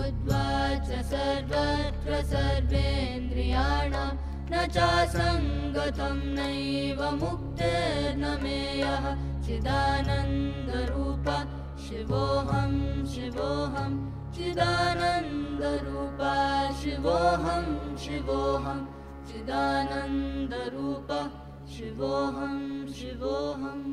भूत्वा च सर्वत्र सर्वेन्द्रियाणां न चासङ्गतं नैव मुक्तिर्न मेयः चिदानन्दरूपा शिवोऽहं शिवोऽहं चिदानन्दरूपा शिवोऽहं शिवोऽहं चिदानन्दरूपा शिवोऽहं शिवोऽहम्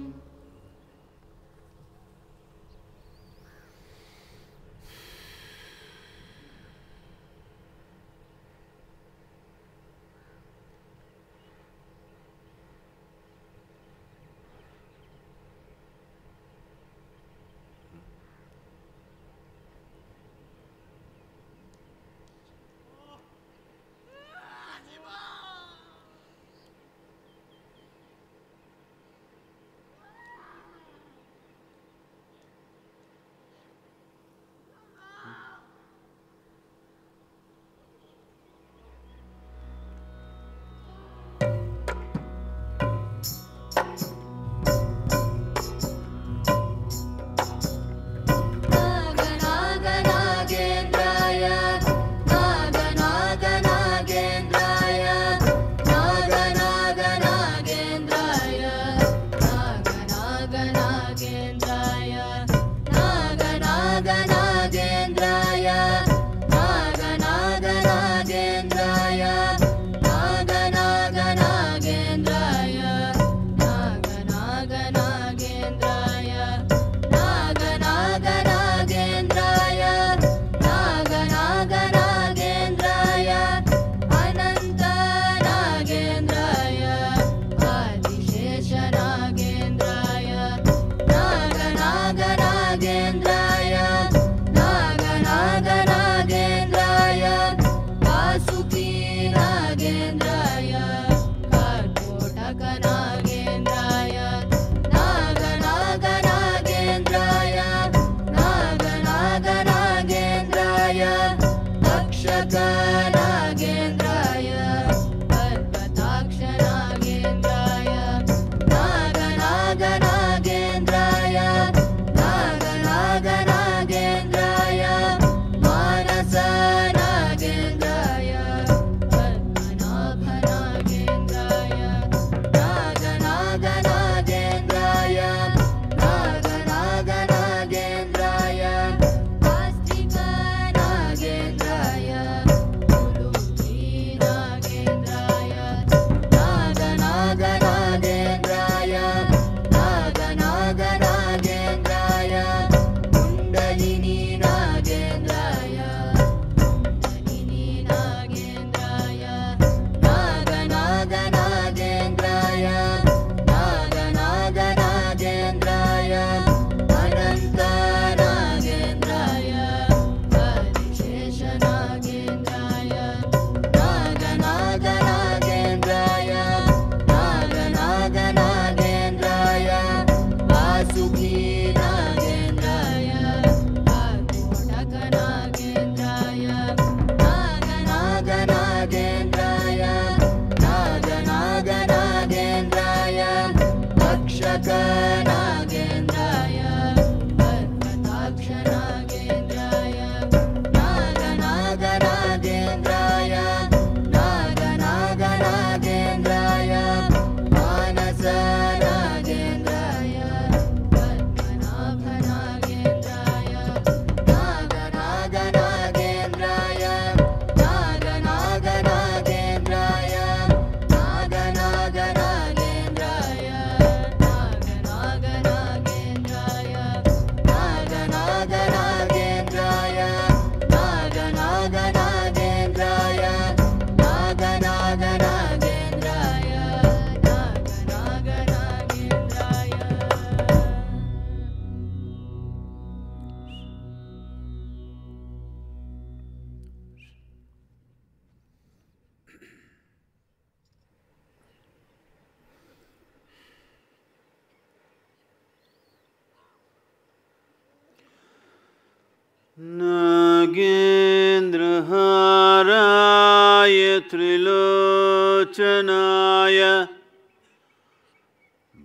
नागेन्द्रहाराय त्रिलोचनाय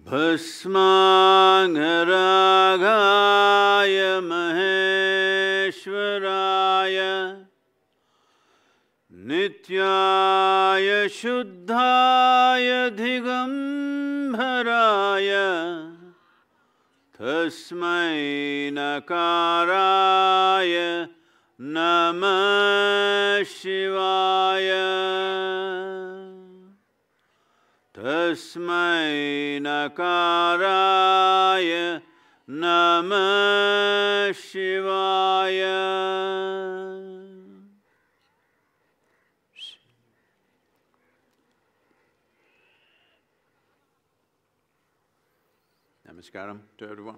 भस्माङ्गरागाय महेश्वराय Nityaya Shuddhaya Digambaraya Tasmai Nakaraya Namah Shivaya Tasmai Nakaraya Namah Shivaya. Namaskaram to everyone.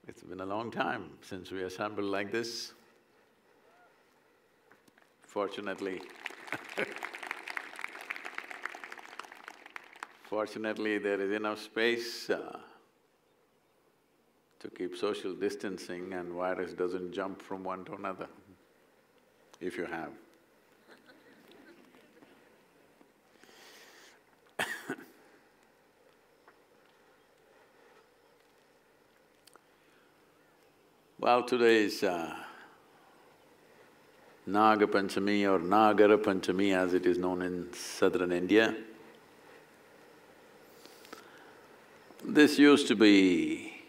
It's been a long time since we assembled like this. Fortunately, fortunately there is enough space to keep social distancing and virus doesn't jump from one to another, if you have. Well, today is Naga Panchami or Nagara Panchami as it is known in southern India. This used to be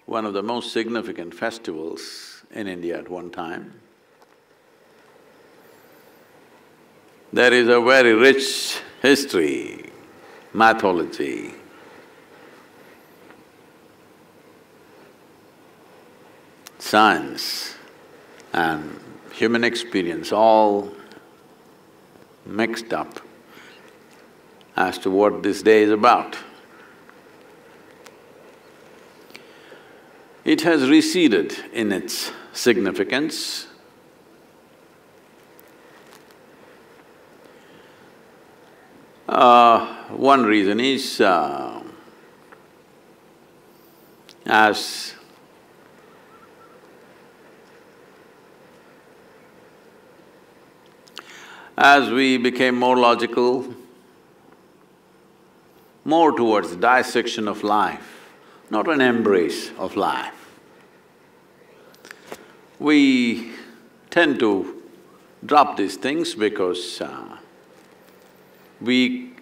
one of the most significant festivals in India at one time. There is a very rich history, mythology, science and human experience all mixed up as to what this day is about. It has receded in its significance. One reason is as we became more logical, more towards dissection of life, not an embrace of life, we tend to drop these things because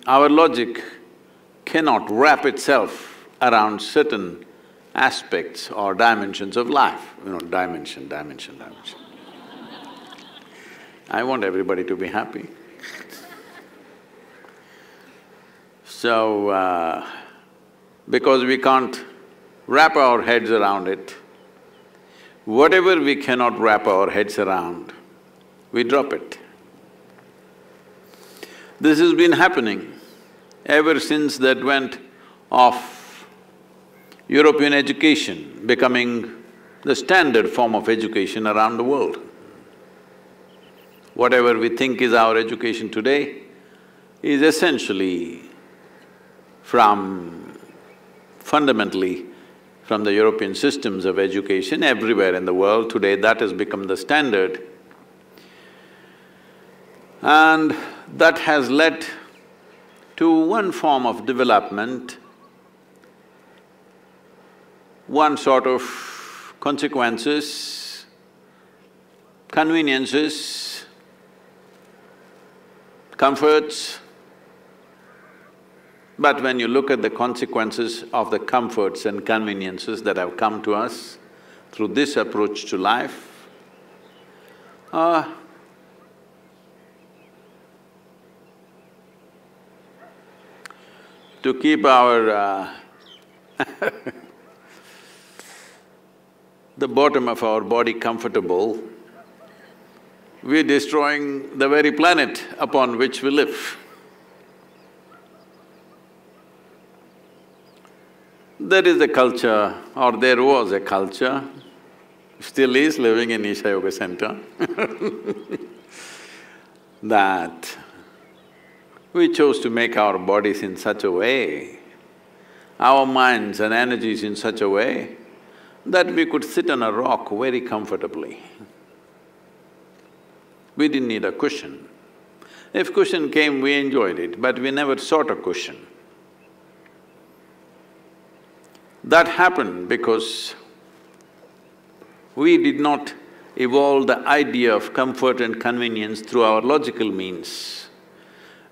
our logic cannot wrap itself around certain aspects or dimensions of life, dimension. I want everybody to be happy. So, because we can't wrap our heads around it, whatever we cannot wrap our heads around, we drop it. This has been happening ever since the advent of European education becoming the standard form of education around the world. Whatever we think is our education today is essentially fundamentally from the European systems of education everywhere in the world. Today that has become the standard. And that has led to one form of development, one sort of consequences, conveniences, comforts. But when you look at the consequences of the comforts and conveniences that have come to us through this approach to life, to keep our the bottom of our body comfortable, we're destroying the very planet upon which we live. There is a culture, or there was a culture, still is living in Isha Yoga Center that we chose to make our bodies in such a way, our minds and energies in such a way that we could sit on a rock very comfortably. We didn't need a cushion. If cushion came, we enjoyed it, but we never sought a cushion. That happened because we did not evolved the idea of comfort and convenience through our logical means.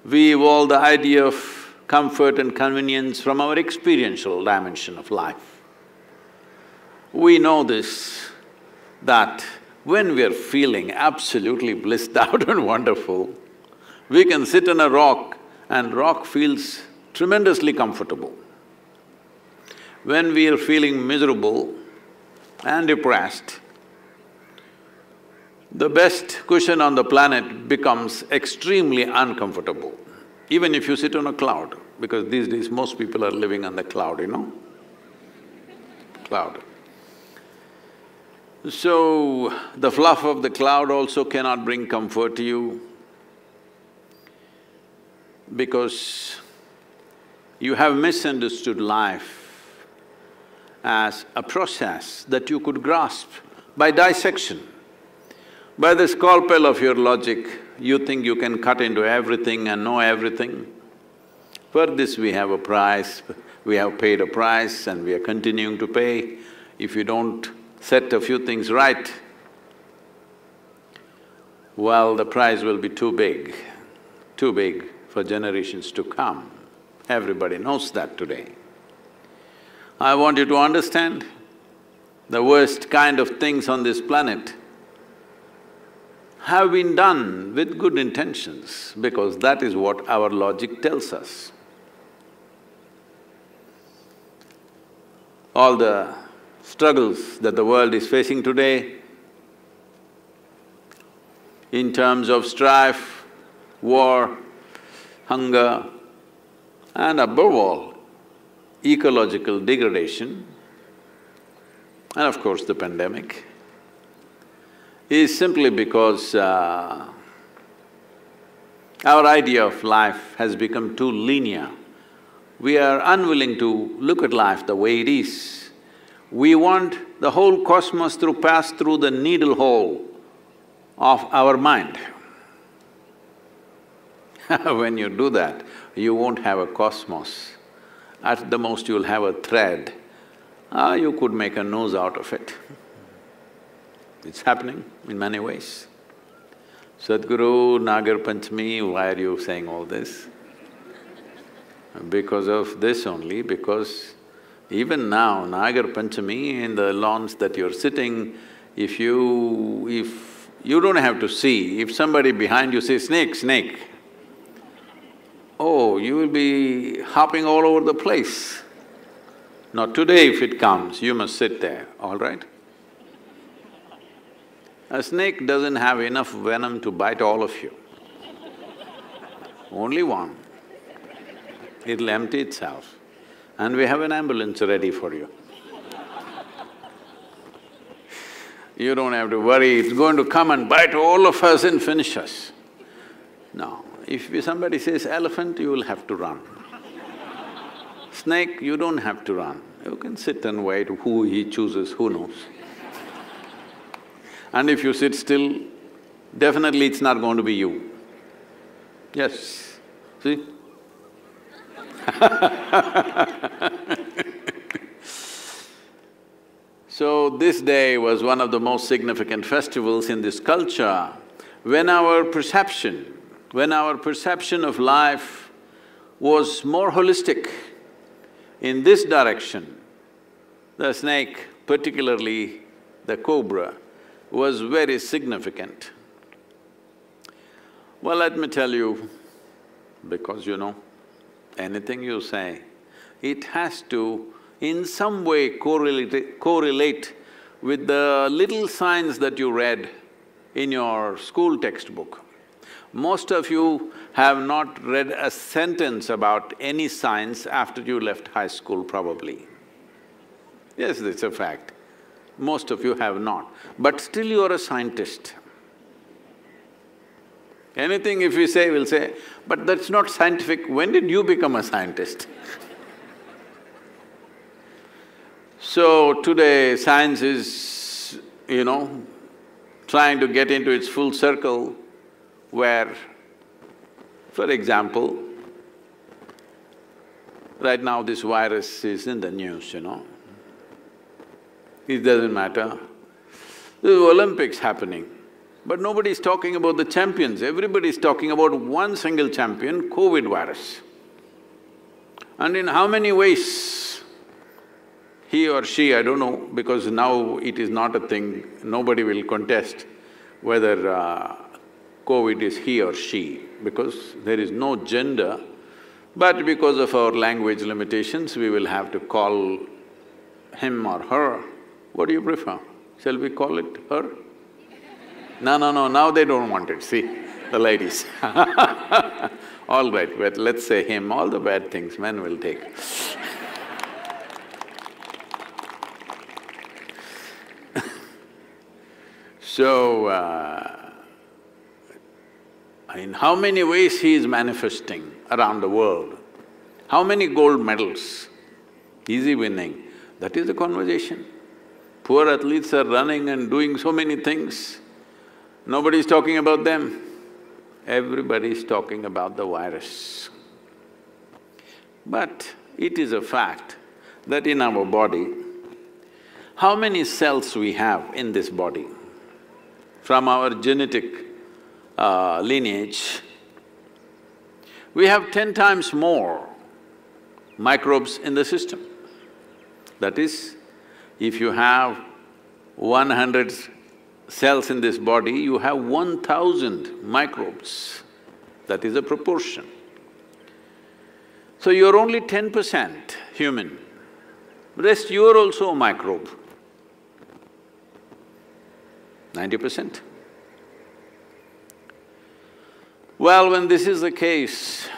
We evolved the idea of comfort and convenience from our experiential dimension of life. We know this, that when we're feeling absolutely blissed out and wonderful, we can sit on a rock and rock feels tremendously comfortable. When we are feeling miserable and depressed, the best cushion on the planet becomes extremely uncomfortable, even if you sit on a cloud, because these days most people are living on the cloud, you know? Cloud. So, the fluff of the cloud also cannot bring comfort to you, because you have misunderstood life as a process that you could grasp by dissection. By the scalpel of your logic, you think you can cut into everything and know everything. For this we have a price, we have paid a price and we are continuing to pay. If you don't set a few things right, well, the price will be too big for generations to come. Everybody knows that today. I want you to understand, the worst kind of things on this planet have been done with good intentions, because that is what our logic tells us. All the struggles that the world is facing today in terms of strife, war, hunger, and above all, ecological degradation, and of course the pandemic, is simply because our idea of life has become too linear. We are unwilling to look at life the way it is. We want the whole cosmos to pass through the needle hole of our mind. When you do that, you won't have a cosmos. At the most, you'll have a thread. You could make a nose out of it. It's happening in many ways. Sadhguru, Nagar Panchami, why are you saying all this? Because of this only, because even now, Nagar Panchami, in the lawns that you're sitting, if you don't have to see, if somebody behind you says, "Snake, snake," oh, you will be hopping all over the place. Now today if it comes, you must sit there, all right? A snake doesn't have enough venom to bite all of you. Only one. It'll empty itself, and we have an ambulance ready for you. You don't have to worry, it's going to come and bite all of us and finish us. No, if somebody says elephant, you will have to run. Snake, you don't have to run, you can sit and wait, who he chooses, who knows. And if you sit still, definitely it's not going to be you. Yes, see? So this day was one of the most significant festivals in this culture, when our perception of life was more holistic in this direction. The snake, particularly the cobra, was very significant. Well, let me tell you, because you know, anything you say, it has to in some way correlate with the little signs that you read in your school textbook. Most of you have not read a sentence about any science after you left high school probably. Yes, it's a fact. Most of you have not, but still you are a scientist. Anything if we say, we'll say, but that's not scientific. When did you become a scientist? So today science is, trying to get into its full circle where, for example, right now this virus is in the news, It doesn't matter. There's Olympics happening, but nobody's talking about the champions. Everybody's talking about one single champion, COVID virus. And in how many ways he or she, I don't know, because now it is not a thing, nobody will contest whether COVID is he or she, because there is no gender, but because of our language limitations, we will have to call him or her. What do you prefer? Shall we call it her? No, now they don't want it, see, the ladies all right, but let's say him, all the bad things men will take. So, in how many ways he is manifesting around the world, how many gold medals is he winning, that is the conversation. Poor athletes are running and doing so many things, nobody is talking about them. Everybody is talking about the virus. But it is a fact that in our body, how many cells we have in this body? From our genetic lineage, we have 10 times more microbes in the system. That is, if you have 100 cells in this body, you have 1,000 microbes. That is a proportion. So you're only 10% human, rest you're also a microbe. 90%. Well, when this is the case,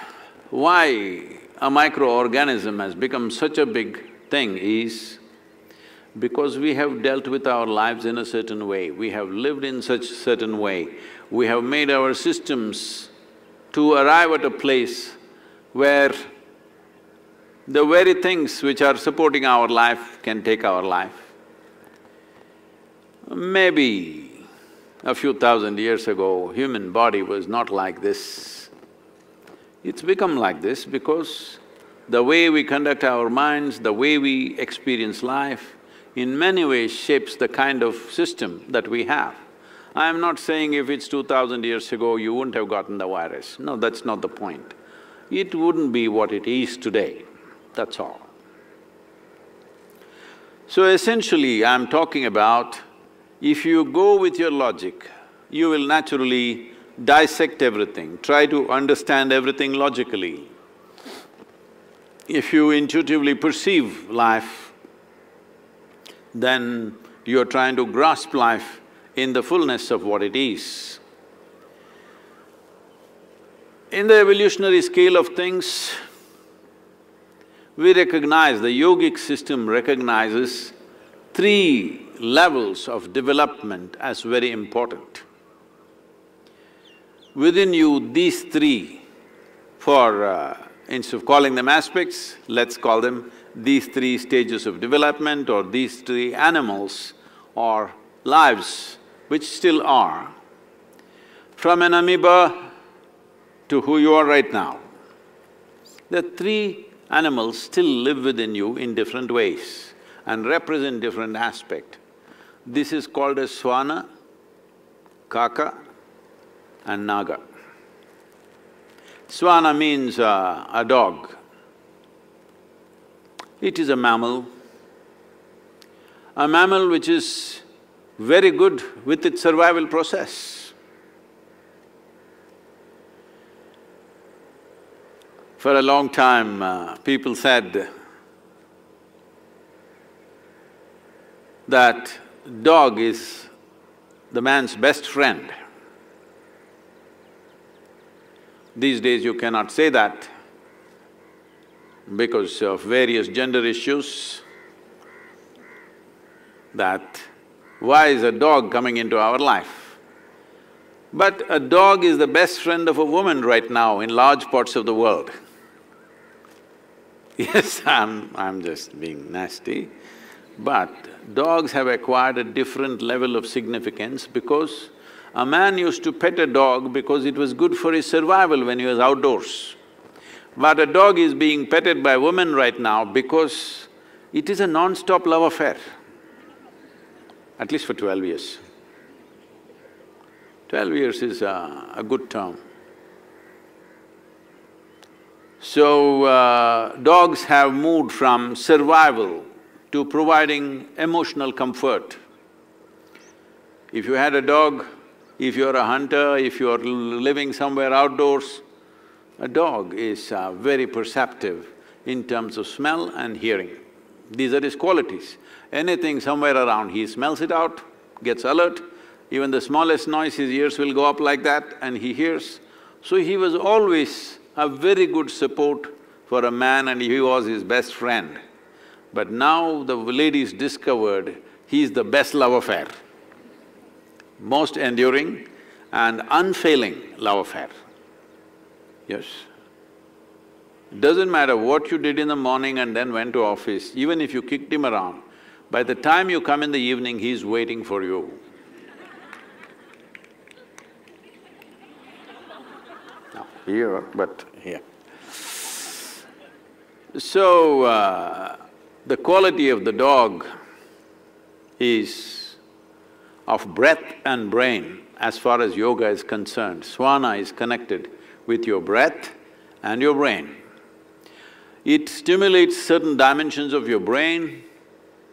why a microorganism has become such a big thing is because we have dealt with our lives in a certain way, we have lived in such a certain way, we have made our systems to arrive at a place where the very things which are supporting our life can take our life. Maybe a few thousand years ago, human body was not like this. It's become like this because the way we conduct our minds, the way we experience life, in many ways shapes the kind of system that we have. I'm not saying if it's 2000 years ago, you wouldn't have gotten the virus. No, that's not the point. It wouldn't be what it is today, that's all. So essentially, I'm talking about if you go with your logic, you will naturally dissect everything, try to understand everything logically. If you intuitively perceive life, then you're trying to grasp life in the fullness of what it is. In the evolutionary scale of things, we recognize, the yogic system recognizes 3 levels of development as very important. Within you, these 3, instead of calling them aspects, let's call them these 3 stages of development or these 3 animals or lives which still are, from an amoeba to who you are right now. The 3 animals still live within you in different ways and represent different aspects. This is called as Swana, Kaka and Naga. Swana means a dog. It is a mammal which is very good with its survival process. For a long time, people said that dog is the man's best friend. These days you cannot say that because of various gender issues, that why is a dog coming into our life? But a dog is the best friend of a woman right now in large parts of the world. Yes, I'm just being nasty, but dogs have acquired a different level of significance because a man used to pet a dog because it was good for his survival when he was outdoors. But a dog is being petted by women right now because it is a non-stop love affair, at least for 12 years. 12 years is a good term. So, dogs have moved from survival to providing emotional comfort. If you had a dog, if you're a hunter, if you're living somewhere outdoors, a dog is very perceptive in terms of smell and hearing. These are his qualities. Anything somewhere around, he smells it out, gets alert, even the smallest noise, his ears will go up like that and he hears. So he was always a very good support for a man and he was his best friend. But now the ladies discovered he's the best love affair, most enduring and unfailing love affair. Yes. Doesn't matter what you did in the morning and then went to office, even if you kicked him around, by the time you come in the evening, he's waiting for you. Not here, but here. So, the quality of the dog is of breath and brain as far as yoga is concerned. Swana is connected with your breath and your brain. It stimulates certain dimensions of your brain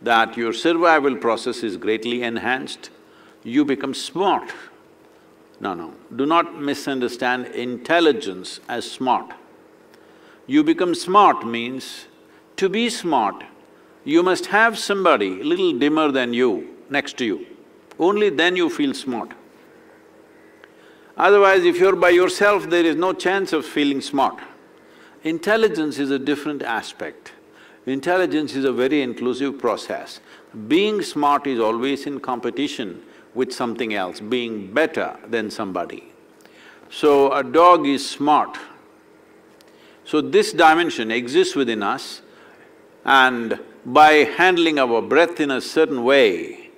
that your survival process is greatly enhanced. You become smart. No, do not misunderstand intelligence as smart. You become smart means, to be smart, you must have somebody a little dimmer than you next to you. Only then you feel smart. Otherwise, if you're by yourself, there is no chance of feeling smart. Intelligence is a different aspect. Intelligence is a very inclusive process. Being smart is always in competition with something else, being better than somebody. So, a dog is smart. So, this dimension exists within us, and by handling our breath in a certain way,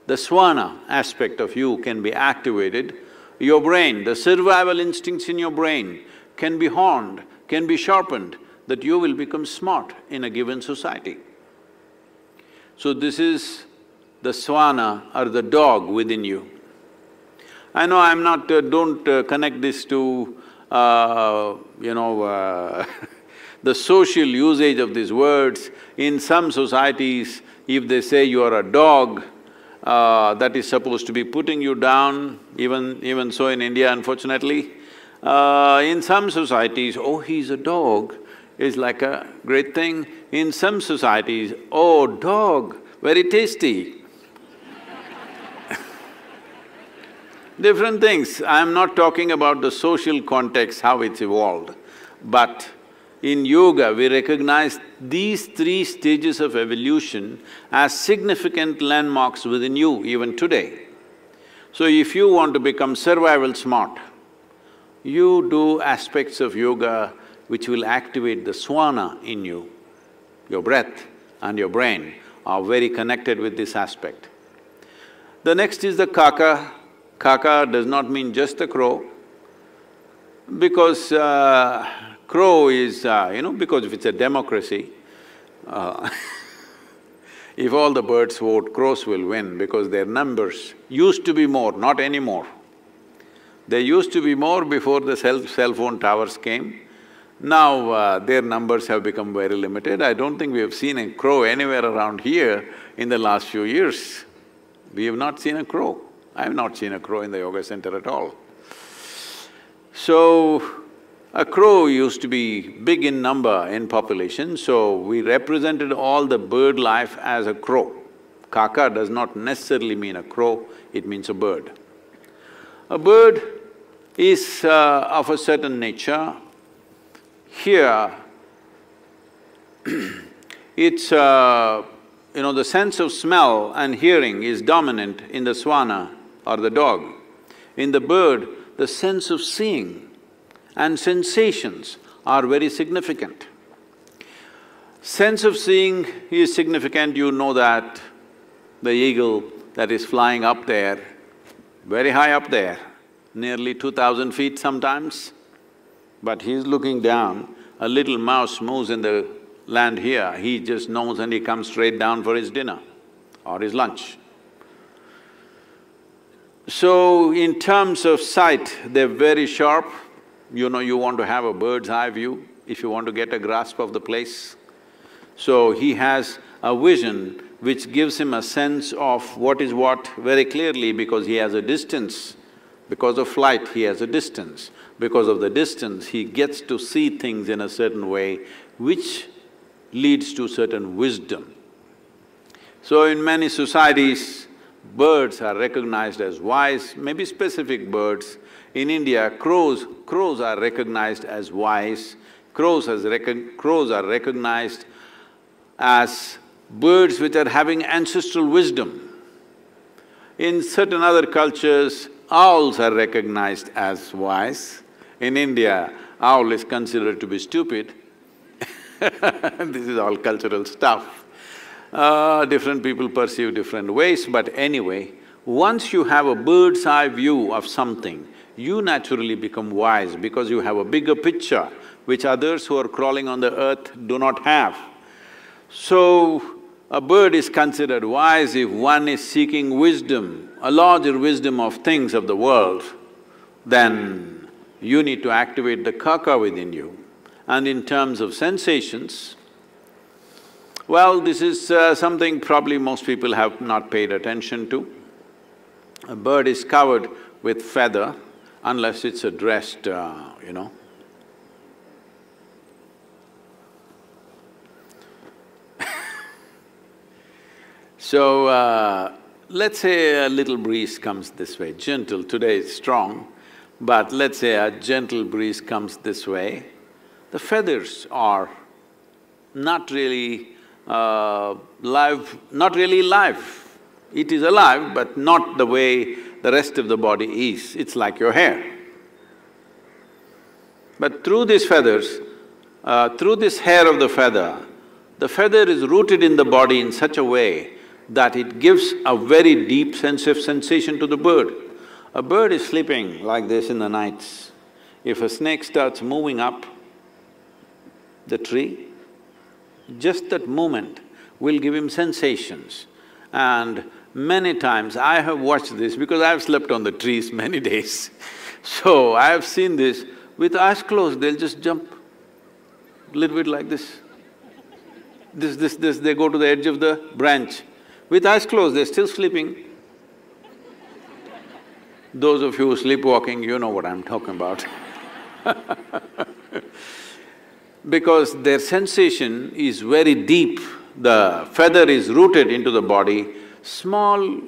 the swana aspect of you can be activated. Your brain, the survival instincts in your brain can be honed, can be sharpened, that you will become smart in a given society. So this is the swana or the dog within you. I know I'm not… don't connect this to, the social usage of these words. In some societies, if they say you are a dog, that is supposed to be putting you down, even so in India, unfortunately. In some societies, oh, he's a dog, is like a great thing. In some societies, oh, dog, very tasty. Different things. I'm not talking about the social context, how it's evolved, but in yoga, we recognize these three stages of evolution as significant landmarks within you even today. So if you want to become survival smart, you do aspects of yoga which will activate the swana in you. Your breath and your brain are very connected with this aspect. The next is the kaka. Kaka does not mean just the crow, because crow is, because if it's a democracy, if all the birds vote, crows will win because their numbers used to be more, not anymore. There used to be more before the cell phone towers came. Now, their numbers have become very limited. I don't think we have seen a crow anywhere around here in the last few years. We have not seen a crow. I have not seen a crow in the yoga center at all. So, a crow used to be big in number in population, so we represented all the bird life as a crow. Kaka does not necessarily mean a crow, it means a bird. A bird is of a certain nature. Here, it's… the sense of smell and hearing is dominant in the swana or the dog. In the bird, the sense of seeing and sensations are very significant. Sense of seeing is significant, you know that the eagle that is flying up there, very high up there, nearly 2,000 feet sometimes, but he's looking down. A little mouse moves in the land here, he just knows and he comes straight down for his dinner or his lunch. So, in terms of sight, they're very sharp. You know, you want to have a bird's eye view if you want to get a grasp of the place. So, he has a vision which gives him a sense of what is what very clearly because he has a distance. Because of flight, he has a distance. Because of the distance, he gets to see things in a certain way which leads to certain wisdom. So in many societies, birds are recognized as wise, maybe specific birds. In India, crows are recognized as wise. Crows are recognized as birds which are having ancestral wisdom. In certain other cultures, owls are recognized as wise. In India, owl is considered to be stupid. This is all cultural stuff. Different people perceive different ways, but anyway, once you have a bird's eye view of something, you naturally become wise because you have a bigger picture which others who are crawling on the earth do not have. So, a bird is considered wise if one is seeking wisdom, a larger wisdom of things of the world, then you need to activate the kaka within you. And in terms of sensations, well, this is something probably most people have not paid attention to. A bird is covered with feather unless it's dressed, you know. So, let's say a little breeze comes this way, gentle, today it's strong, but let's say a gentle breeze comes this way, the feathers are not really not really live. It is alive, but not the way the rest of the body is, it's like your hair. But through these feathers, through this hair of the feather is rooted in the body in such a way that it gives a very deep sense of sensation to the bird. A bird is sleeping like this in the nights. If a snake starts moving up the tree, just that movement will give him sensations. And many times I have watched this because I've slept on the trees many days. So I have seen this, with eyes closed, they'll just jump a little bit like this. They go to the edge of the branch. With eyes closed, they're still sleeping. Those of you who sleepwalking, you know what I'm talking about. Because their sensation is very deep, the feather is rooted into the body, small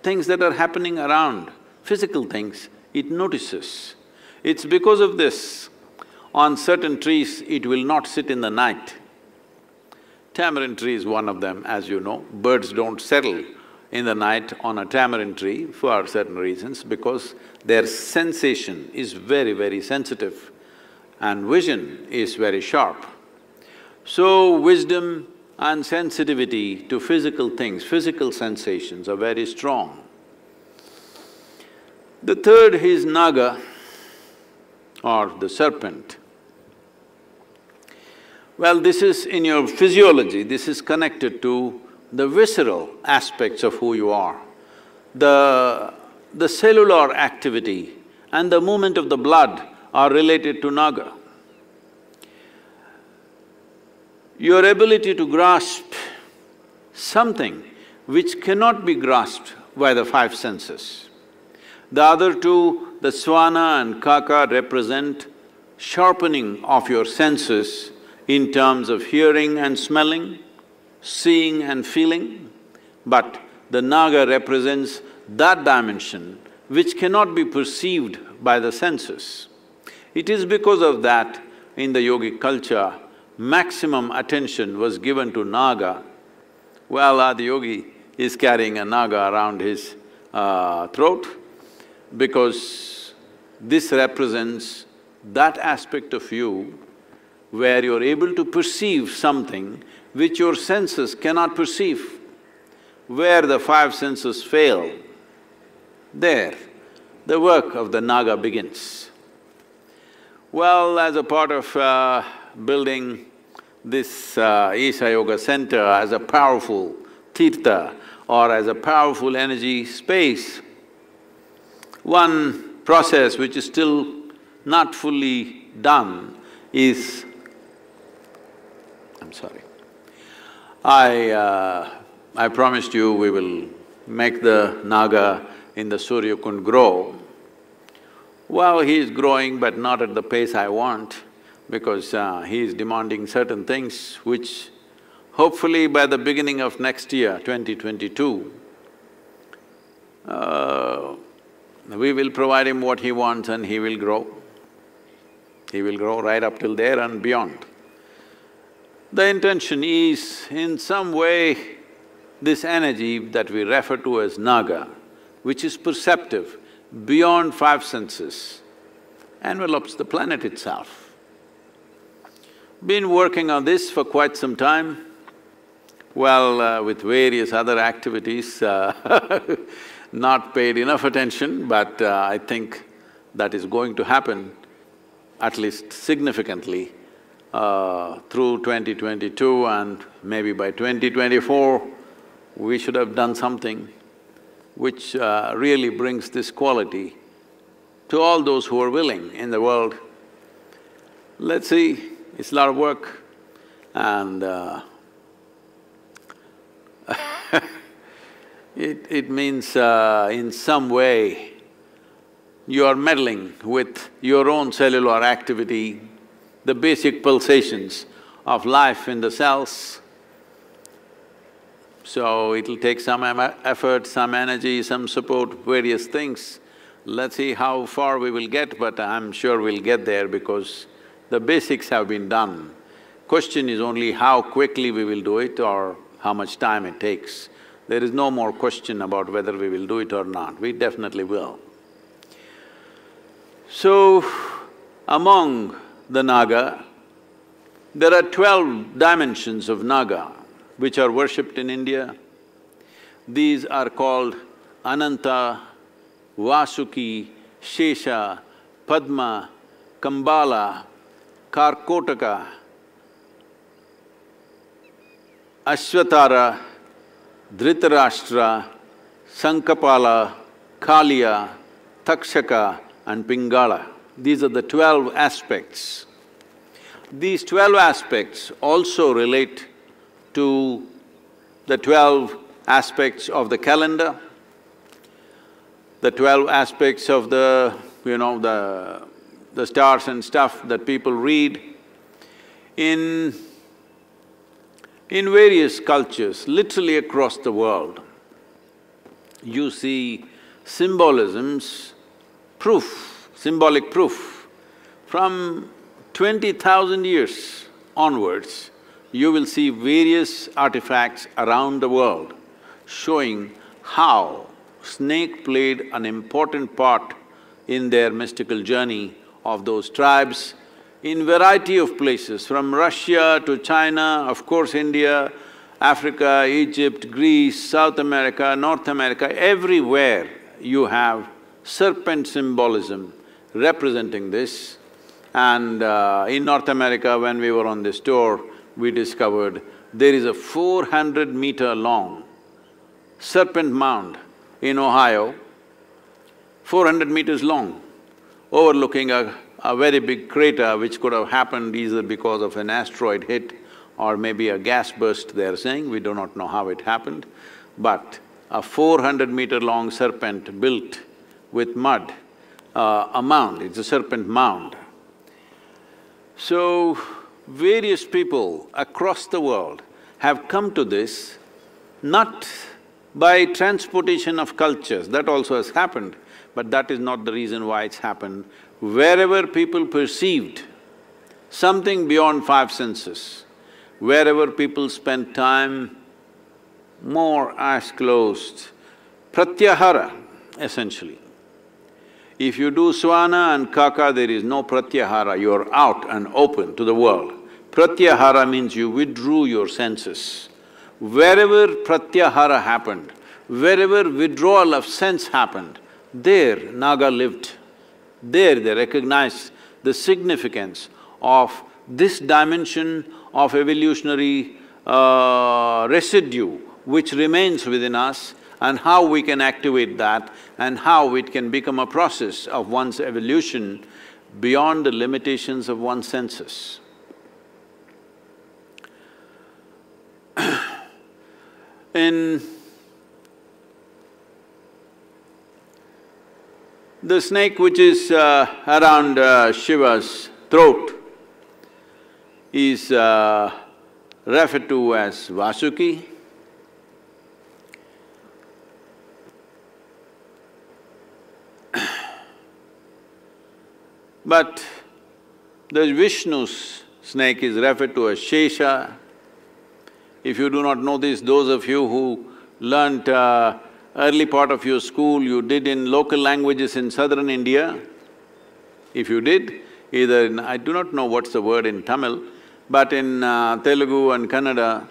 things that are happening around, physical things, it notices. It's because of this, on certain trees it will not sit in the night. Tamarind tree is one of them, as you know. Birds don't settle in the night on a tamarind tree for certain reasons because their sensation is very, very sensitive and vision is very sharp. So, wisdom and sensitivity to physical things, physical sensations are very strong. The third is Naga or the serpent. Well, this is in your physiology, this is connected to the visceral aspects of who you are. The cellular activity and the movement of the blood are related to Naga. Your ability to grasp something which cannot be grasped by the five senses. The other two, the Svana and Kaka, represent sharpening of your senses in terms of hearing and smelling, seeing and feeling, but the Naga represents that dimension which cannot be perceived by the senses. It is because of that, in the yogic culture, maximum attention was given to Naga. Well, Adiyogi is carrying a Naga around his throat because this represents that aspect of you where you're able to perceive something which your senses cannot perceive. Where the five senses fail, there the work of the Naga begins. Well, as a part of building this Isha Yoga Center as a powerful tirtha or as a powerful energy space, One process which is still not fully done is… I'm sorry. I promised you we will make the Naga in the Surya Kund grow. Well, he is growing but not at the pace I want, because he is demanding certain things which hopefully by the beginning of next year, 2022, we will provide him what he wants and he will grow. He will grow right up till there and beyond. The intention is, in some way, this energy that we refer to as Naga, which is perceptive beyond five senses, envelops the planet itself. Been working on this for quite some time, well, with various other activities, not paid enough attention, but I think that is going to happen, at least significantly, through 2022, and maybe by 2024, we should have done something which really brings this quality to all those who are willing in the world. Let's see, it's a lot of work and it means in some way you are meddling with your own cellular activity, the basic pulsations of life in the cells. So it'll take some effort, some energy, some support, various things. Let's see how far we will get, but I'm sure we'll get there because the basics have been done. Question is only how quickly we will do it or how much time it takes. There is no more question about whether we will do it or not, we definitely will. So, among the Naga, there are 12 dimensions of Naga which are worshipped in India. These are called Ananta, Vasuki, Shesha, Padma, Kambala, Karkotaka, Ashvatara, Dhritarashtra, Sankapala, Kaliya, Takshaka and Pingala. These are the 12 aspects. These 12 aspects also relate to the 12 aspects of the calendar, the 12 aspects of the, the stars and stuff that people read. In various cultures, literally across the world, you see symbolisms, symbolic proof. From 20,000 years onwards, you will see various artifacts around the world showing how snake played an important part in their mystical journey of those tribes in variety of places, from Russia to China, of course India, Africa, Egypt, Greece, South America, North America, everywhere you have serpent symbolism representing this. And in North America, when we were on this tour, we discovered there is a 400-meter long serpent mound in Ohio, 400 meters long, overlooking a very big crater which could have happened either because of an asteroid hit or maybe a gas burst, they're saying, we do not know how it happened. But a 400-meter long serpent built with mud, a mound, it's a serpent mound. So, various people across the world have come to this not by transportation of cultures, that also has happened, but that is not the reason why it's happened. Wherever people perceived something beyond five senses, wherever people spent time, more eyes closed, pratyahara essentially. If you do Swana and Kaka, there is no pratyahara, you're out and open to the world. Pratyahara means you withdrew your senses. Wherever pratyahara happened, wherever withdrawal of sense happened, there Naga lived. There they recognized the significance of this dimension of evolutionary residue which remains within us and how we can activate that and how it can become a process of one's evolution beyond the limitations of one's senses. In the snake which is around Shiva's throat is referred to as Vasuki. But the Vishnu's snake is referred to as Shesha. If you do not know this, those of you who learnt early part of your school, you did in local languages in southern India. If you did, either in… I do not know what's the word in Tamil, but in Telugu and Kannada,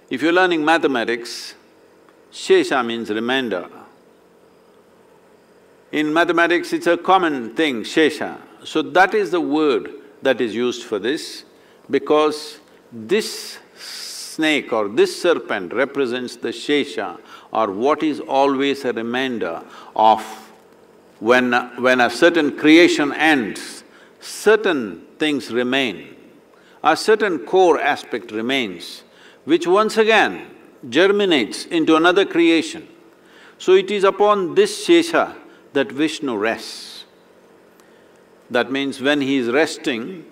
if you're learning mathematics, Shesha means remainder. In mathematics, it's a common thing, Shesha. So that is the word that is used for this, because this snake or this serpent represents the Shesha, or what is always a remainder of when a certain creation ends, certain things remain, a certain core aspect remains, which once again germinates into another creation. So it is upon this Shesha that Vishnu rests. That means when he is resting,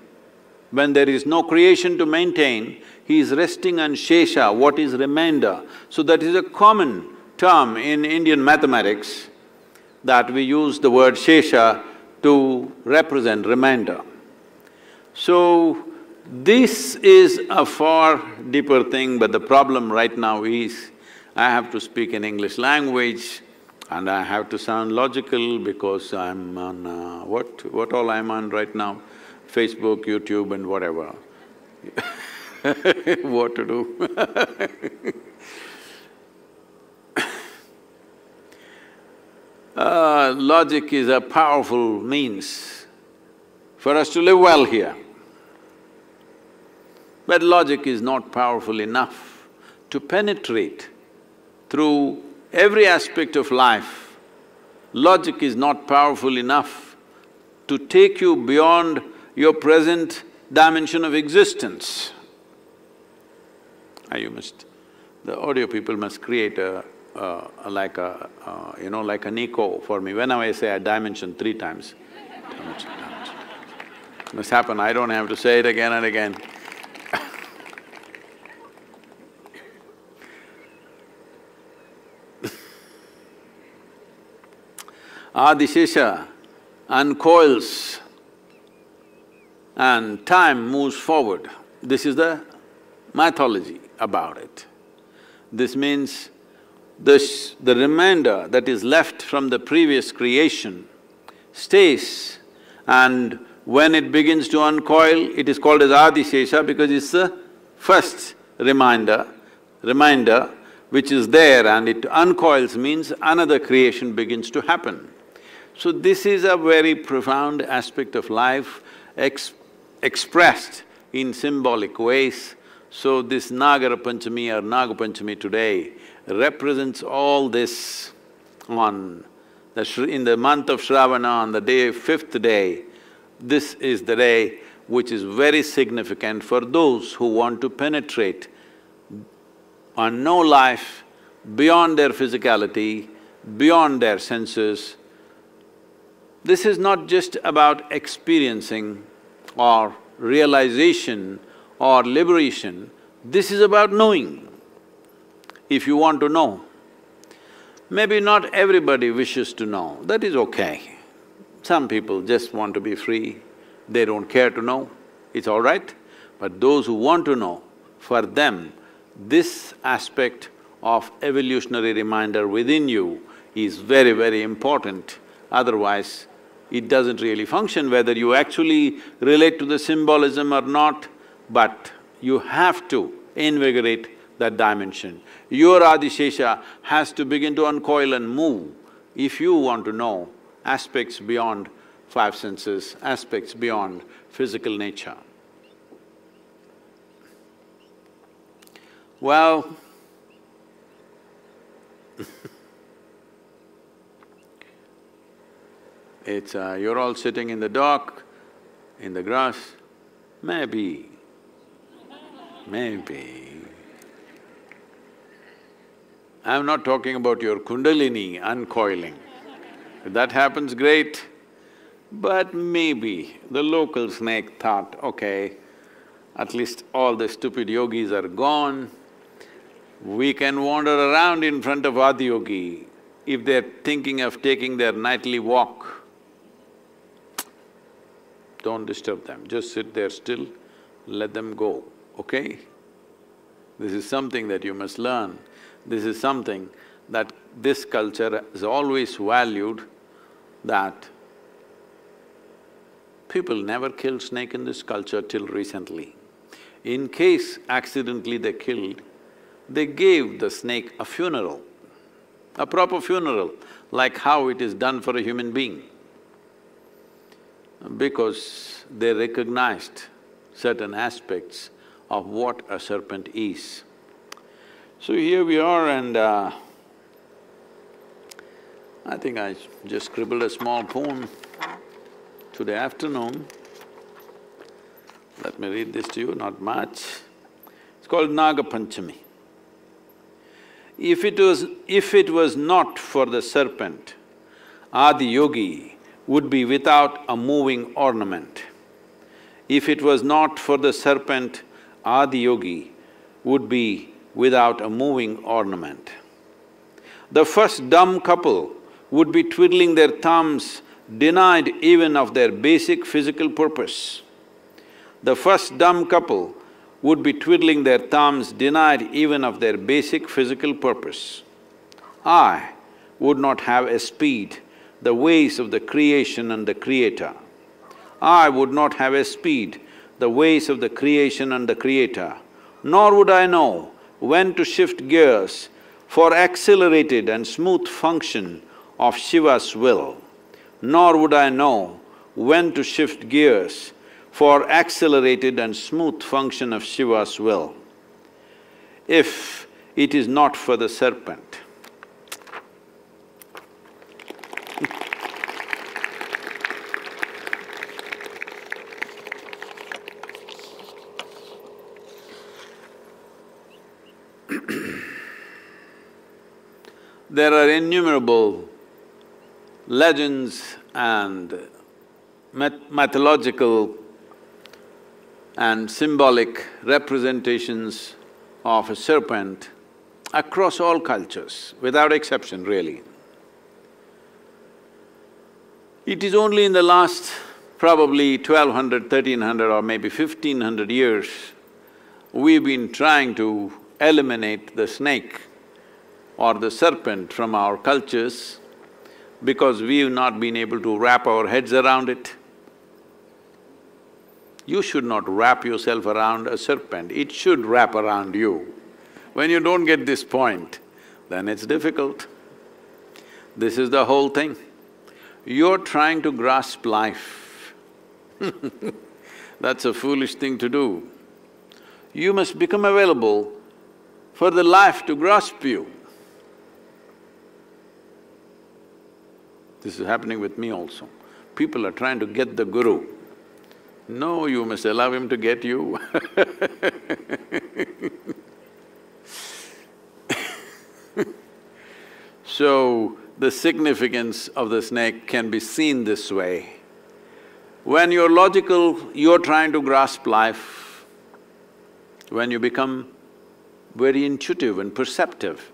when there is no creation to maintain, he is resting on Shesha, what is remainder. So that is a common term in Indian mathematics, that we use the word Shesha to represent remainder. So, this is a far deeper thing, but the problem right now is, I have to speak in English language and I have to sound logical because I'm on what all I'm on right now? Facebook, YouTube and whatever. What to do? Logic is a powerful means for us to live well here. But logic is not powerful enough to penetrate through every aspect of life. Logic is not powerful enough to take you beyond your present dimension of existence. The audio people must create like an echo for me. Whenever I say a dimension 3 times, dimension. Must happen, I don't have to say it again and again. Adishesha uncoils and time moves forward. This is the mythology about it. This means the remainder that is left from the previous creation stays, and when it begins to uncoil, it is called as Adishesha because it's the first reminder which is there, and it uncoils means another creation begins to happen. So this is a very profound aspect of life expressed in symbolic ways. So this Nagara Panchami or Naga Panchami today represents all this in the month of Shravana, on the day, 5th day. This is the day which is very significant for those who want to penetrate and know life beyond their physicality, beyond their senses. This is not just about experiencing or realization or liberation, this is about knowing. If you want to know, maybe not everybody wishes to know, that is okay. Some people just want to be free, they don't care to know, it's all right. But those who want to know, for them, this aspect of evolutionary reminder within you is very, very important. Otherwise, it doesn't really function, whether you actually relate to the symbolism or not, but you have to invigorate that dimension. Your Adishesha has to begin to uncoil and move if you want to know aspects beyond 5 senses, aspects beyond physical nature. Well, It's… you're all sitting in the dark, in the grass, maybe, maybe. I'm not talking about your kundalini uncoiling. If that happens, great. But maybe the local snake thought, okay, at least all the stupid yogis are gone, we can wander around in front of Adiyogi if they're thinking of taking their nightly walk. Don't disturb them, just sit there still, let them go, okay? This is something that you must learn. This is something that this culture has always valued, that people never killed snake in this culture till recently. In case accidentally they killed, they gave the snake a funeral, a proper funeral, like how it is done for a human being, because they recognized certain aspects of what a serpent is. So here we are, and I think I just scribbled a small poem today afternoon. Let me read this to you, not much. It's called Naga Panchami. If it was not for the serpent, Adiyogi would be without a moving ornament. If it was not for the serpent, Adiyogi would be without a moving ornament. The first dumb couple would be twiddling their thumbs, denied even of their basic physical purpose. The first dumb couple would be twiddling their thumbs, denied even of their basic physical purpose. I would not have espied the ways of the creation and the creator. I would not have espied the ways of the creation and the creator, nor would I know when to shift gears for accelerated and smooth function of Shiva's will, nor would I know when to shift gears for accelerated and smooth function of Shiva's will, if it is not for the serpent. There are innumerable legends and mythological and symbolic representations of a serpent across all cultures, without exception really. It is only in the last probably 1200, 1300 or maybe 1500 years, we've been trying to eliminate the snake or the serpent from our cultures because we've not been able to wrap our heads around it. You should not wrap yourself around a serpent, it should wrap around you. When you don't get this point, then it's difficult. This is the whole thing. You're trying to grasp life. That's a foolish thing to do. You must become available for the life to grasp you. This is happening with me also. People are trying to get the guru. No, you must allow him to get you. So, the significance of the snake can be seen this way. When you're logical, you're trying to grasp life. When you become very intuitive and perceptive,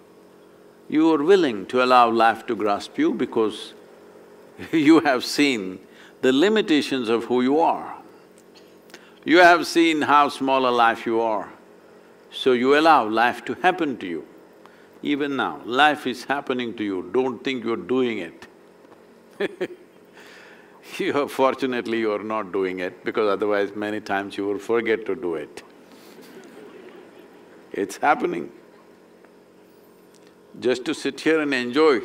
you are willing to allow life to grasp you because you have seen the limitations of who you are. You have seen how small a life you are, so you allow life to happen to you. Even now, life is happening to you, don't think you're doing it. Fortunately, you're not doing it because otherwise many times you will forget to do it. It's happening. Just to sit here and enjoy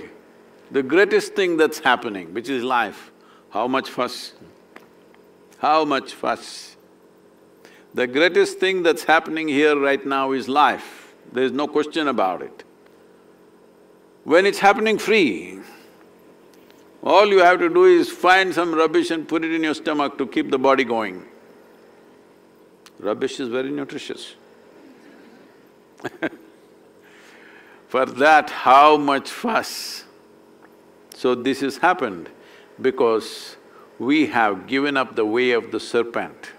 the greatest thing that's happening, which is life. How much fuss? How much fuss? The greatest thing that's happening here right now is life, there's no question about it. When it's happening free, All you have to do is find some rubbish and put it in your stomach to keep the body going. Rubbish is very nutritious. For that, how much fuss? So this has happened because we have given up the way of the serpent.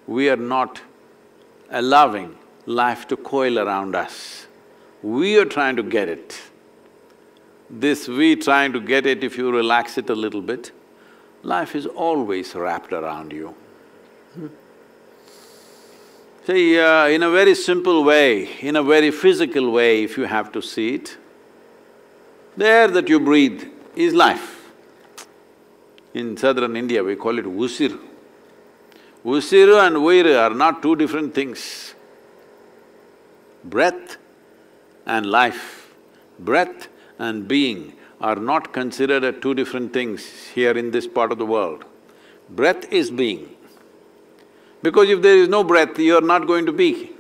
We are not allowing life to coil around us. We are trying to get it. This we trying to get it, if you relax it a little bit, life is always wrapped around you. See, in a very simple way, in a very physical way, if you have to see it, the air that you breathe is life. In southern India, we call it Usiru. Usiru and Uiru are not two different things. Breath and life, breath and being are not considered as two different things here in this part of the world. Breath is being. Because if there is no breath, you are not going to be.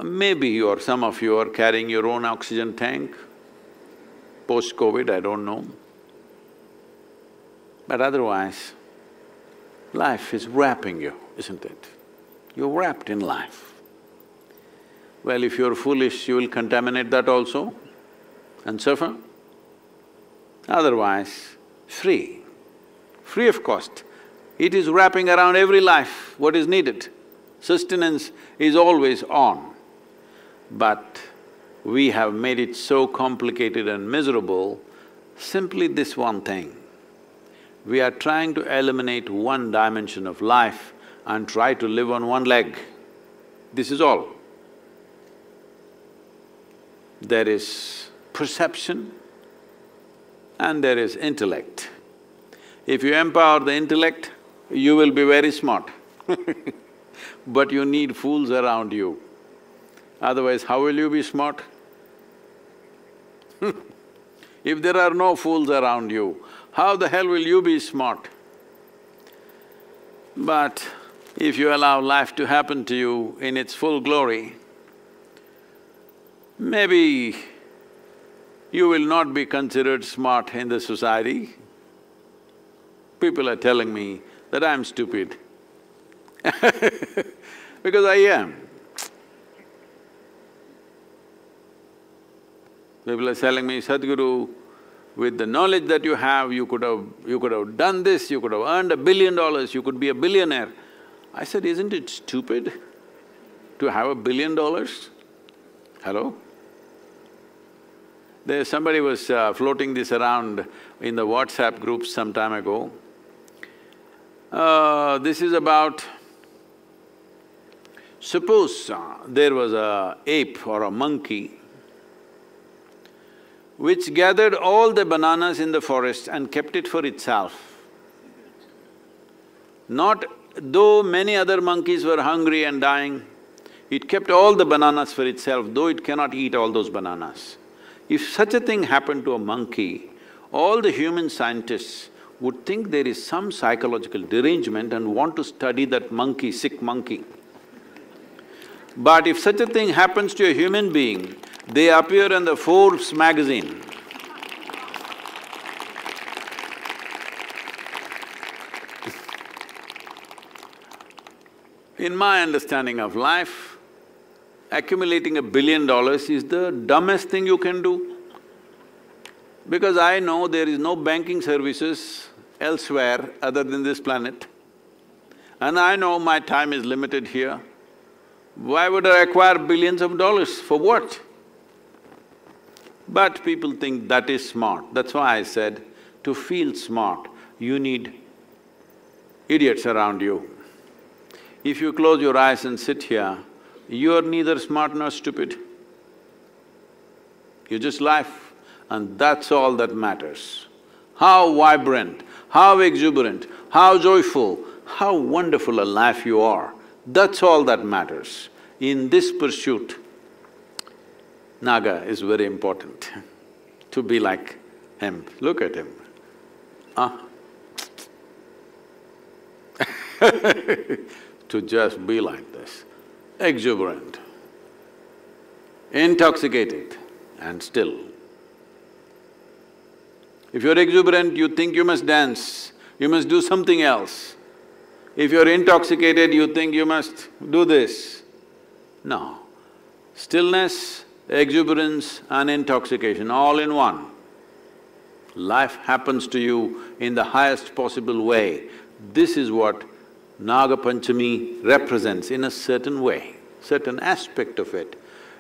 Maybe you or some of you are carrying your own oxygen tank, post-COVID, I don't know. But otherwise, life is wrapping you, isn't it? You're wrapped in life. Well, if you're foolish, you will contaminate that also and suffer. Otherwise, free of cost. It is wrapping around every life, what is needed. Sustenance is always on. But we have made it so complicated and miserable, simply this one thing. We are trying to eliminate one dimension of life and try to live on one leg. This is all. There is perception and there is intellect. If you empower the intellect, you will be very smart but you need fools around you. Otherwise, how will you be smart? If there are no fools around you, how the hell will you be smart? But if you allow life to happen to you in its full glory, maybe you will not be considered smart in the society. People are telling me that I'm stupid because I am. People are telling me, Sadhguru, with the knowledge that you have, you could have done this, you could have earned $1 billion, you could be a billionaire. I said, isn't it stupid to have $1 billion? Hello? Somebody was floating this around in the WhatsApp groups some time ago. This is about… Suppose there was an ape or a monkey which gathered all the bananas in the forest and kept it for itself. Not… though many other monkeys were hungry and dying, it kept all the bananas for itself, though it cannot eat all those bananas. If such a thing happened to a monkey, all the human scientists would think there is some psychological derangement and want to study that monkey, sick monkey. But if such a thing happens to a human being, they appear in the Forbes magazine. In my understanding of life, accumulating $1 billion is the dumbest thing you can do. Because I know there is no banking services elsewhere other than this planet. And I know my time is limited here. Why would I acquire billions of dollars? For what? But people think that is smart. That's why I said, to feel smart, you need idiots around you. If you close your eyes and sit here, you're neither smart nor stupid. You're just life, and that's all that matters. How vibrant, how exuberant, how joyful, how wonderful a life you are, that's all that matters. In this pursuit, Naga is very important, to be like him. Look at him. To just be like this, exuberant, intoxicated. and still. If you're exuberant, you think you must dance, you must do something else. If you're intoxicated, you think you must do this. No. Stillness, exuberance and intoxication, all in one. Life happens to you in the highest possible way. This is what Naga Panchami represents in a certain way, certain aspect of it.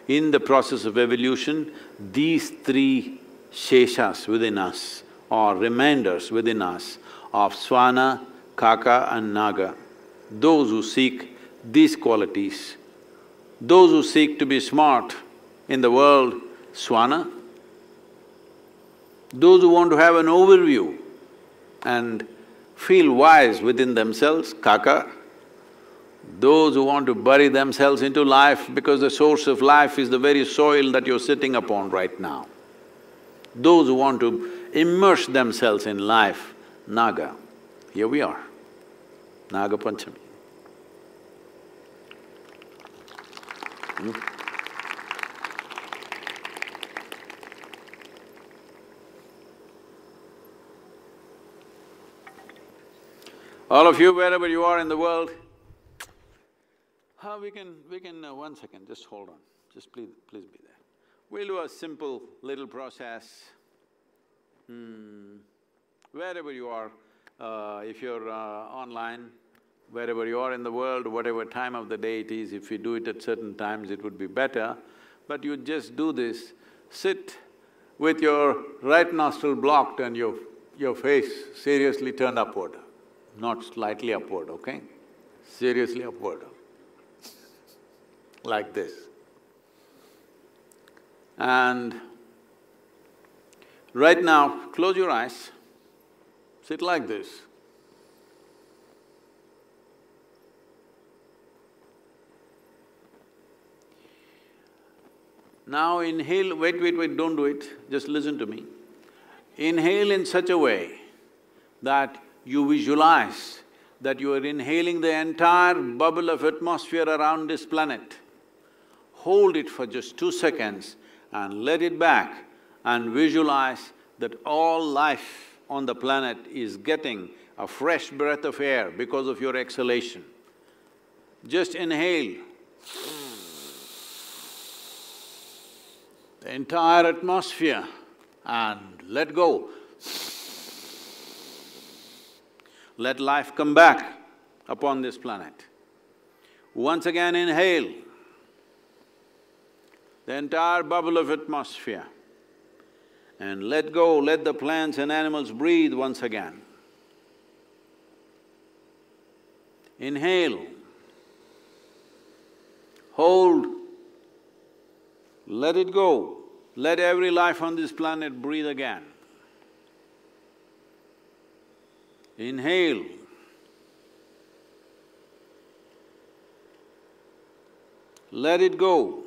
In the process of evolution, these three sheshas within us, or reminders within us of Swana, Kaka and Naga, those who seek these qualities, those who seek to be smart in the world, Swana, those who want to have an overview and feel wise within themselves, Kaka, those who want to bury themselves into life because the source of life is the very soil that you're sitting upon right now. Those who want to immerse themselves in life, Naga. Here we are, Naga Panchami. All of you, wherever you are in the world, we can… 1 second, just hold on, just please be there. We'll do a simple little process. Wherever you are, if you're online, wherever you are in the world, whatever time of the day it is, if you do it at certain times, it would be better. But you just do this, sit with your right nostril blocked and your face seriously turned upward, not slightly upward, okay? Seriously upward, like this. And right now, close your eyes, sit like this. Now inhale… wait, don't do it, just listen to me. Inhale in such a way that you visualize that you are inhaling the entire bubble of atmosphere around this planet. Hold it for just 2 seconds and let it back and visualize that all life on the planet is getting a fresh breath of air because of your exhalation. Just inhale the entire atmosphere and let go. Let life come back upon this planet. Once again inhale the entire bubble of atmosphere and let go, let the plants and animals breathe once again. Inhale, hold, let it go, let every life on this planet breathe again. Inhale. Let it go.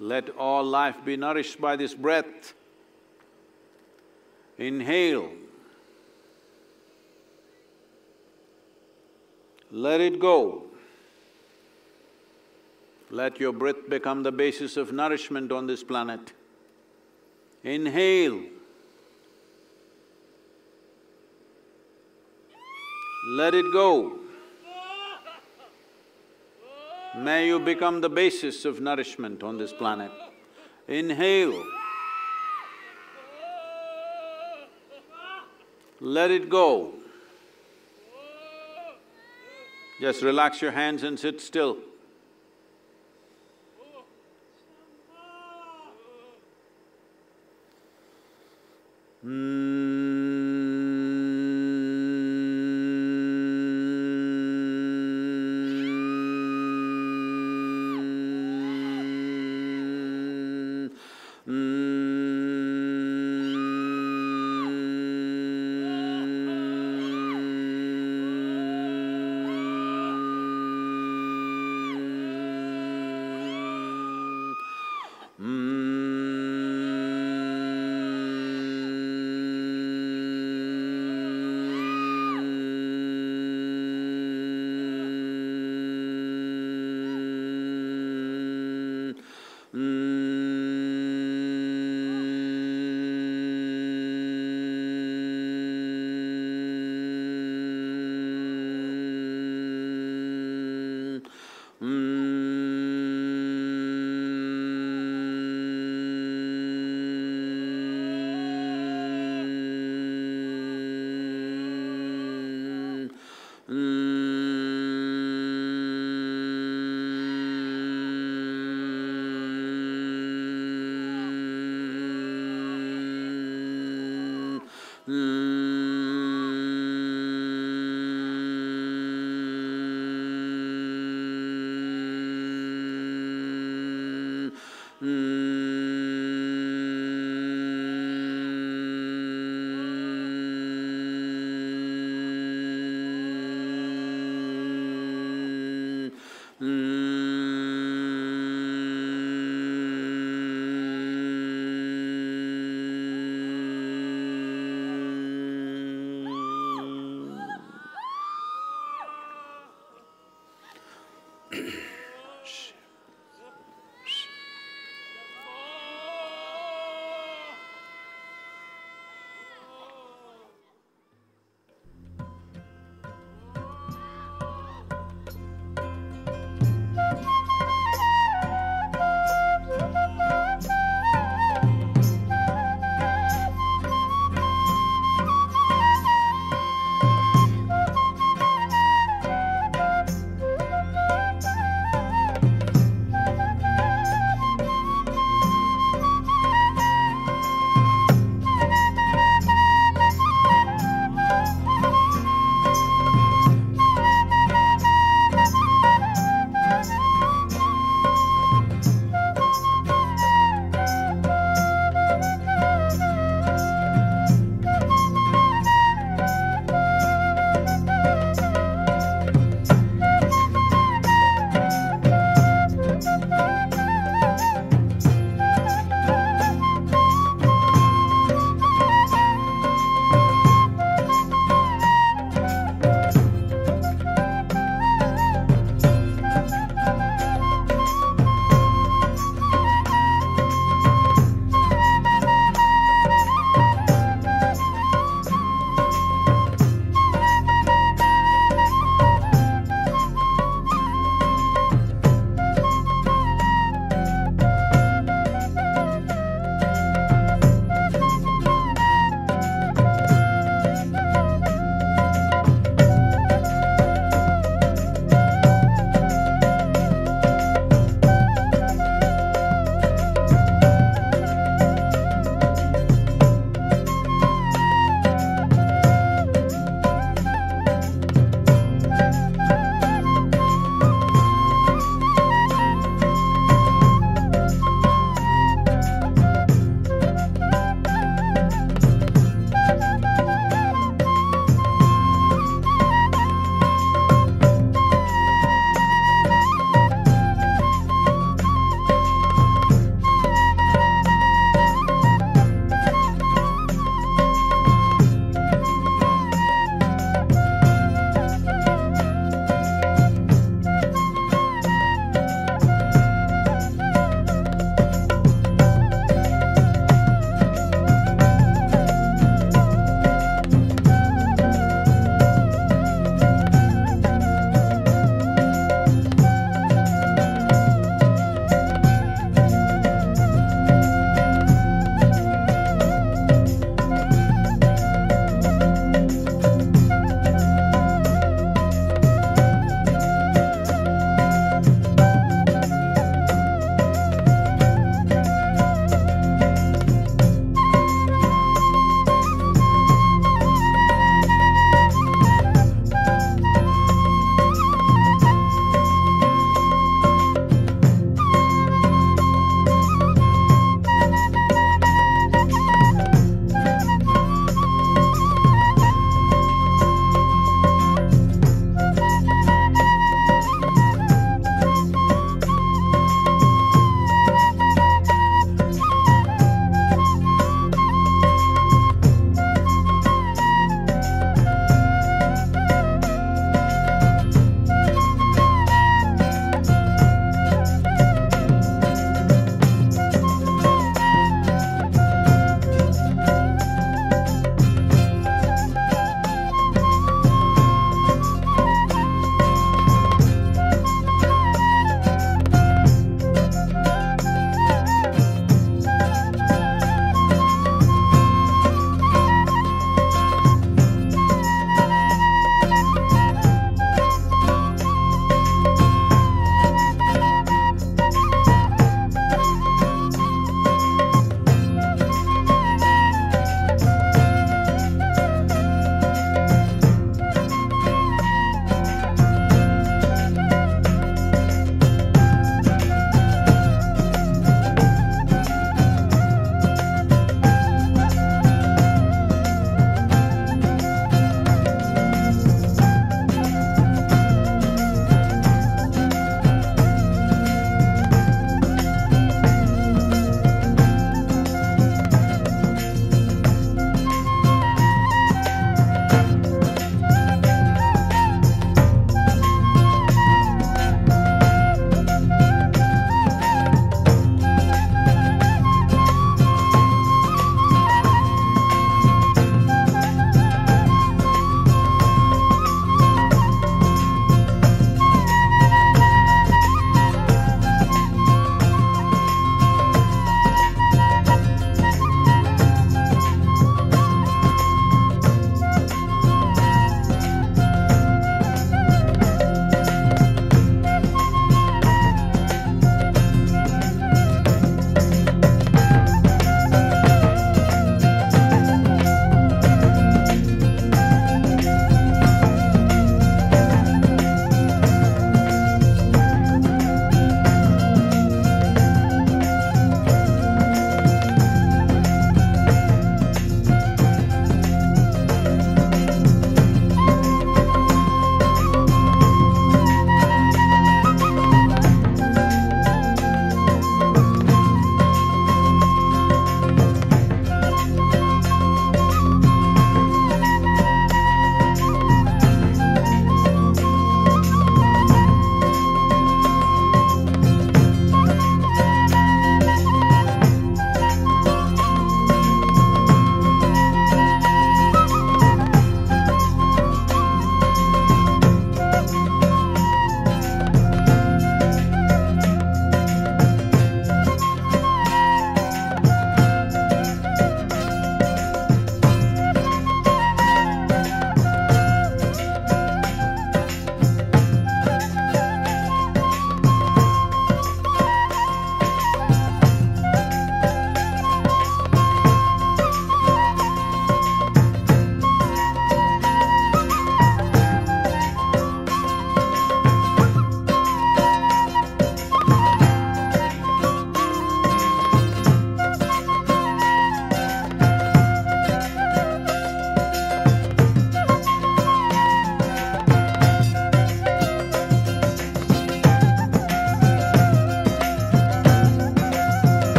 Let all life be nourished by this breath. Inhale. Let it go. Let your breath become the basis of nourishment on this planet. Inhale. Let it go. May you become the basis of nourishment on this planet. Inhale. Let it go. Just relax your hands and sit still.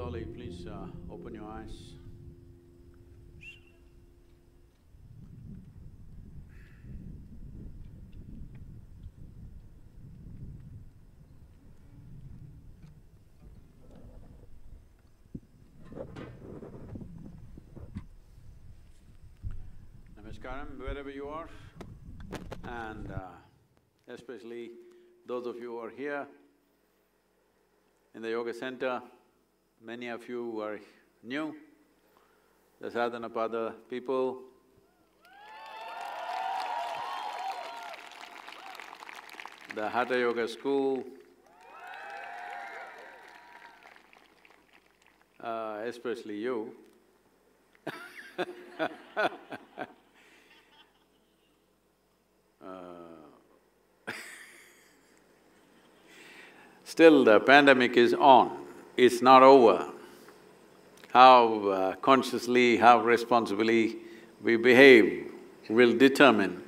slowly, please open your eyes. Namaskaram, wherever you are, and especially those of you who are here in the yoga center. Many of you are new, the Sadhanapada people. The Hatha Yoga school, especially you. Still, the pandemic is on, it's not over. How consciously, how responsibly we behave will determine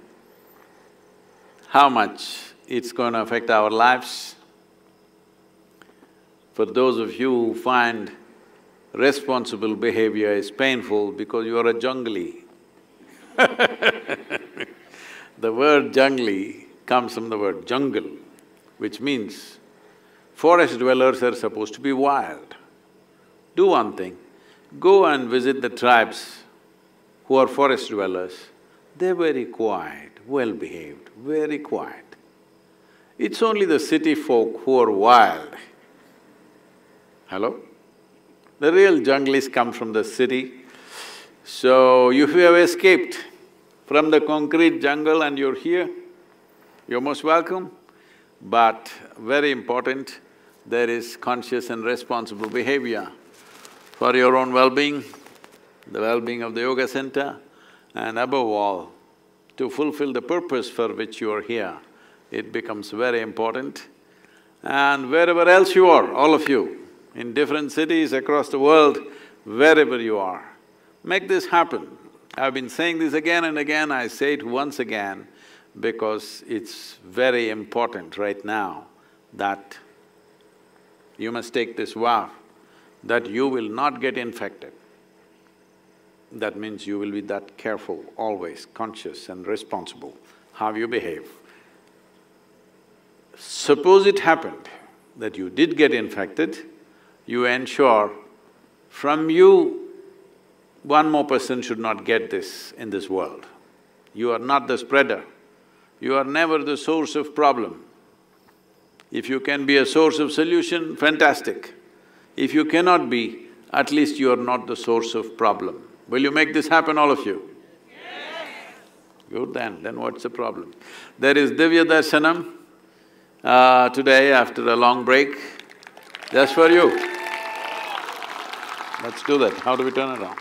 how much it's going to affect our lives. For those of you who find responsible behavior is painful because you are a jungli. The word jungli comes from the word jungle, which means forest dwellers are supposed to be wild. Do one thing, go and visit the tribes who are forest dwellers. They're very quiet, well-behaved, very quiet. It's only the city folk who are wild. Hello? The real junglis come from the city. So, if you have escaped from the concrete jungle and you're here, you're most welcome. But very important, there is conscious and responsible behavior for your own well-being, the well-being of the yoga center, and above all, to fulfill the purpose for which you are here. It becomes very important. And wherever else you are, all of you, in different cities across the world, wherever you are, make this happen. I've been saying this again and again, I say it once again because it's very important right now that you must take this vow that you will not get infected. That means you will be that careful, always conscious and responsible how you behave. Suppose it happened that you did get infected, you ensure from you, one more person should not get this in this world. You are not the spreader, you are never the source of problem. If you can be a source of solution, fantastic. If you cannot be, at least you are not the source of problem. Will you make this happen, all of you? Yes. Good then what's the problem? There is Divya Darshanam today after a long break, just for you. Let's do that. How do we turn it on?